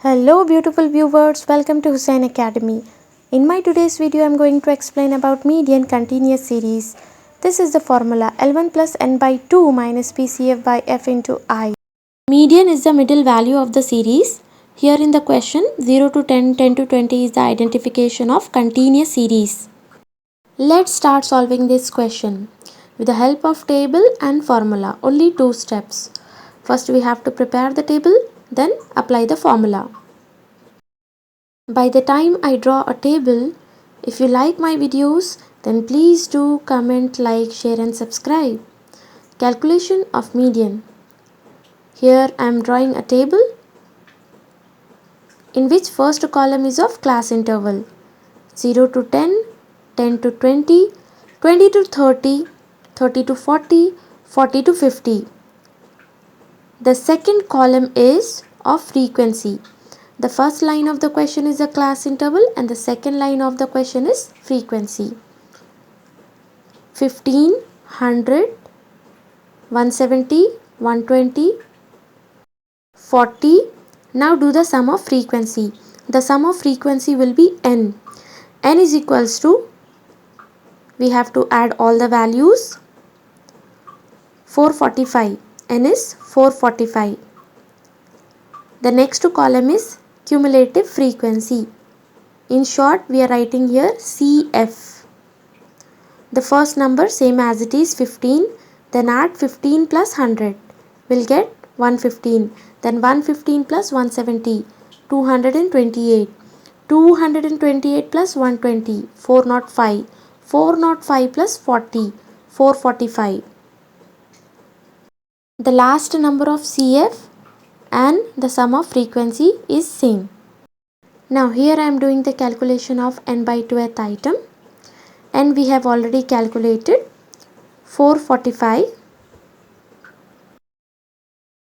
Hello beautiful viewers, welcome to Hussain Academy. In my today's video I am going to explain about median continuous series. This is the formula L1 plus n by 2 minus PCF by f into I. Median is the middle value of the series. Here in the question 0 to 10, 10 to 20 is the identification of continuous series. Let's start solving this question with the help of table and formula. Only 2 steps. First we have to prepare the table, then apply the formula. By the time I draw a table, if you like my videos, then please do comment, like, share and subscribe. Calculation of median. Here I am drawing a table in which first column is of class interval 0 to 10, 10 to 20, 20 to 30, 30 to 40, 40 to 50. The second column is of frequency. The first line of the question is the class interval and the second line of the question is frequency. 15, 100, 170, 120, 40. Now do the sum of frequency. The sum of frequency will be n. N is equals to, we have to add all the values, 445. N is 445. The next column is cumulative frequency. In short, we are writing here CF. The first number same as it is 15. Then add 15 plus 100. We'll get 115. Then 115 plus 170. 228. 228 plus 120. 405. 405 plus 40. 445. The last number of CF and the sum of frequency is same. Now here I am doing the calculation of n by 2th item, and we have already calculated 445.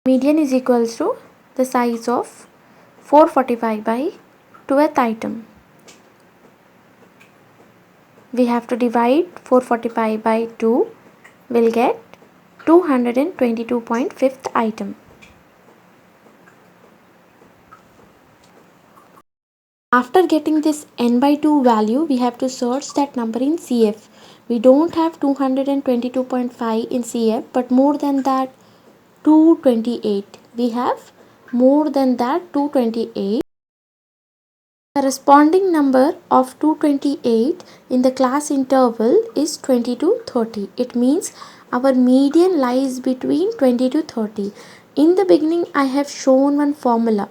Median is equals to the size of 445 by 2th item. We have to divide 445 by 2, we'll get 222.5th item. After getting this n by 2 value, we have to search that number in CF. We don't have 222.5 in CF, but more than that 228. We have more than that 228. The corresponding number of 228 in the class interval is 20 to 30. It means our median lies between 20 to 30. In the beginning, I have shown one formula.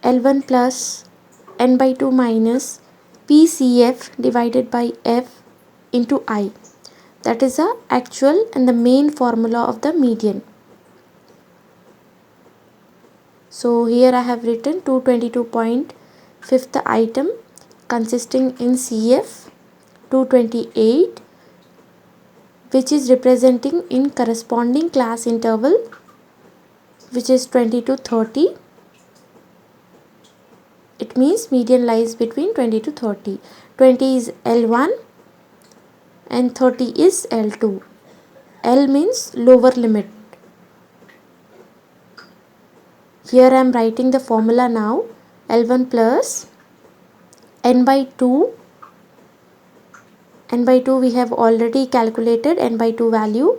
L1 plus n by 2 minus PCF divided by F into I. That is the actual and the main formula of the median. So here I have written 222.5th item consisting in CF 228, which is representing in corresponding class interval, which is 20 to 30. It means median lies between 20 to 30. 20 is L1 and 30 is L2. L means lower limit. Here I am writing the formula now. L1 plus n by 2. N by 2 we have already calculated n by 2 value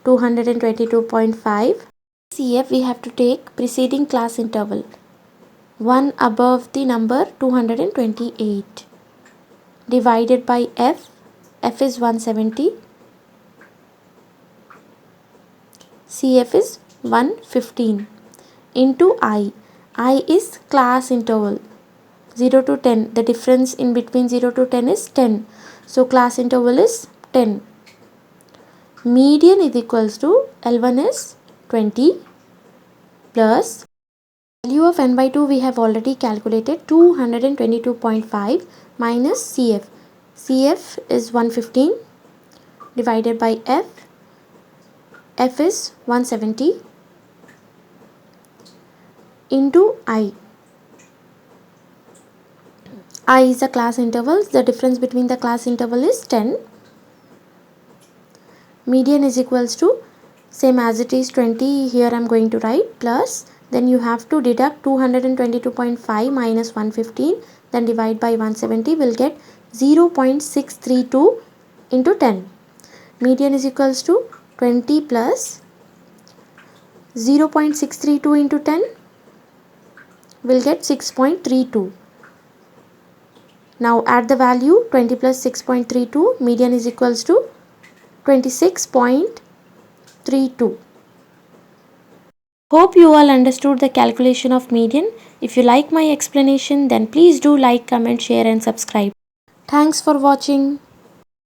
222.5. CF we have to take preceding class interval. 1 above the number 228 divided by F. F is 170. CF is 115 into I. I is class interval 0 to 10. The difference in between 0 to 10 is 10. So class interval is 10. Median is equals to L1 is 20 plus value of n by 2 we have already calculated 222.5 minus CF. CF is 115 divided by F. F is 170 into I. I is the class interval. The difference between the class interval is 10. Median is equals to same as it is 20. Here I am going to write plus then you have to deduct 222.5 minus 115, then divide by 170, will get 0.632 into 10. Median is equals to 20 plus 0.632 into 10 will get 6.32. Now add the value 20 plus 6.32, median is equals to 26.32. Hope you all understood the calculation of median. If you like my explanation, then please do like, comment, share and subscribe. Thanks for watching.